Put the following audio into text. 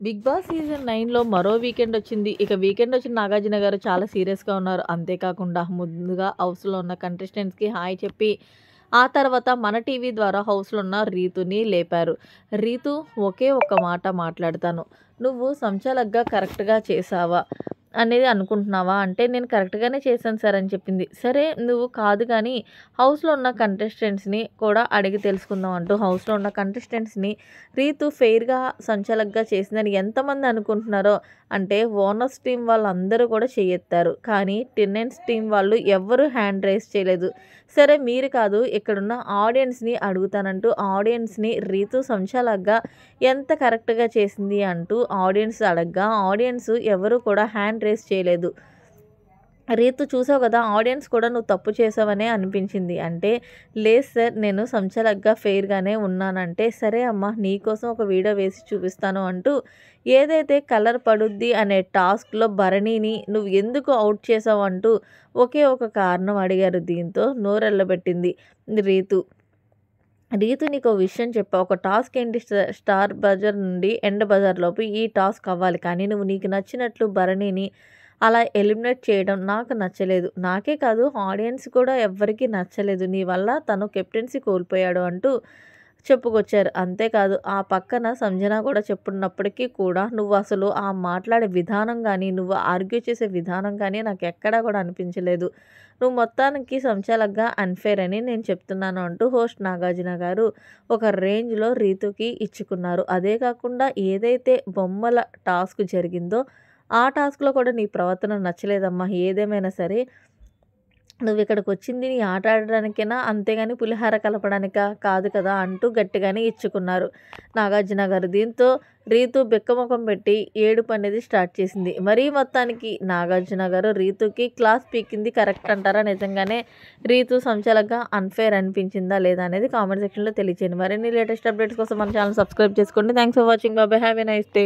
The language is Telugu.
బిగ్ బాస్ సీజన్ 9లో మరో వీకెండ్ వచ్చింది. ఇక వీకెండ్ వచ్చిన నాగార్జున గారు చాలా సీరియస్‌గా ఉన్నారు. అంతేకాకుండా ముందుగా హౌస్‌లో ఉన్న కంటెస్టెంట్స్‌కి హాయ్ చెప్పి, ఆ తర్వాత మన టీవీ ద్వారా హౌస్‌లో ఉన్న రీతుని లేపారు. రీతు ఒకే ఒక్క మాట మాట్లాడతాను. "నువ్వు సంచాలగ్గా కరెక్ట్‌గా చేశావా?" అనేది అనుకుంటున్నావా? అంటే నేను కరెక్ట్‌గానే చేశాను సార్ అని చెప్పింది. సరే నువ్వు కాదు గానీ హౌస్‌లో ఉన్న కంటెస్టెంట్స్‌ని కూడా అడిగి తెలుసుకుందాం అంటూ హౌస్‌లో ఉన్న కంటెస్టెంట్స్‌ని రీతు ఫెయిర్‌గా సంచాలకుగా చేసిందని ఎంతమంది అనుకుంటున్నారో అంటే ఓనర్స్ టీమ్ వాళ్ళందరూ కూడా చెయ్యెత్తారు. కానీ టెనెంట్స్ టీమ్ వాళ్ళు ఎవ్వరూ హ్యాండ్ రైజ్ చేయలేదు. సరే మీరు కాదు ఇక్కడున్న ఆడియన్స్‌ని అడుగుతానంటూ ఆడియన్స్‌ని రీతు సంచాలకుగా ఎంత కరెక్ట్‌గా చేసింది అంటూ ఆడియన్స్ అడగ్గా ఆడియన్స్ ఎవరు కూడా హ్యాండ్ రైజ్ చేయలేదు. రీతు చూసావు కదా! ఆడియన్స్ కూడా నువ్వు తప్పు చేశావనే అనిపించింది. అంటే లేదు సార్ నేను సంచలగ్గా ఫెయిర్‌గానే ఉన్నానంటే, సరే అమ్మా నీకోసం ఒక వీడియో వేసి చూపిస్తాను అంటూ ఏదైతే కలర్ పడుద్ది అనే టాస్క్‌లో భరణిని నువ్వు ఎందుకు ఔట్ చేసావు అంటూ ఒకే ఒక కారణం అడిగారు. దీంతో నోరెళ్ళబెట్టింది రీతు. రీతు నీకో విషయం చెప్పా. ఒక టాస్క్ ఏంటి స్టార్ బజార్ నుండి ఎండ్ బజార్ లోపు ఈ టాస్క్ అవ్వాలి. కానీ నువ్వు నీకు నచ్చినట్లు భరణిని అలా ఎలిమినేట్ చేయడం నాకు నచ్చలేదు. నాకే కాదు ఆడియన్స్ కూడా ఎవ్వరికీ నచ్చలేదు. నీ వల్ల తను కెప్టెన్సీ కోల్పోయాడు అంటూ చెప్పుకొచ్చారు. అంతేకాదు ఆ పక్కన సంజన కూడా చెప్పున్నప్పటికీ కూడా నువ్వు అసలు ఆ మాట్లాడే విధానం గానీ, నువ్వు ఆర్గ్యూ చేసే విధానం కానీ నాకెక్కడా కూడా అనిపించలేదు. నువ్వు మొత్తానికి సంచాలకుగా అన్‌ఫెయిర్ అని నేను చెప్తున్నాను అంటూ హోస్ట్ నాగార్జున గారు ఒక రేంజ్‌లో రీతుకి ఇచ్చుకున్నారు. అదే కాకుండా ఏదైతే బొమ్మల టాస్క్ జరిగిందో, ఆ టాస్క్‌లో కూడా నీ ప్రవర్తన నచ్చలేదమ్మా. ఏదేమైనా సరే నువ్విక్కడికొచ్చింది నీ ఆట ఆడడానికేనా? అంతేగాని పులిహార కలపడానికా? కాదు కదా! అంటూ గట్టిగానే ఇచ్చుకున్నారు నాగార్జున గారు. దీంతో రీతు బిక్కమొఖం పెట్టి ఏడుపనేది స్టార్ట్ చేసింది. మరీ మొత్తానికి నాగార్జున గారు రీతుకి క్లాస్ పీకింది కరెక్ట్ అంటారా? నిజంగానే రీతు సంచాలకుగా అన్‌ఫెయిర్ అనిపించిందా? లేదా? అనేది కామెంట్ సెక్షన్‌లో తెలియచేయండి. మరిన్ని లేటెస్ట్ అప్డేట్స్ కోసం మన ఛానల్ సబ్స్క్రైబ్ చేసుకోండి. Thanks for watching. By by. Have a nice day.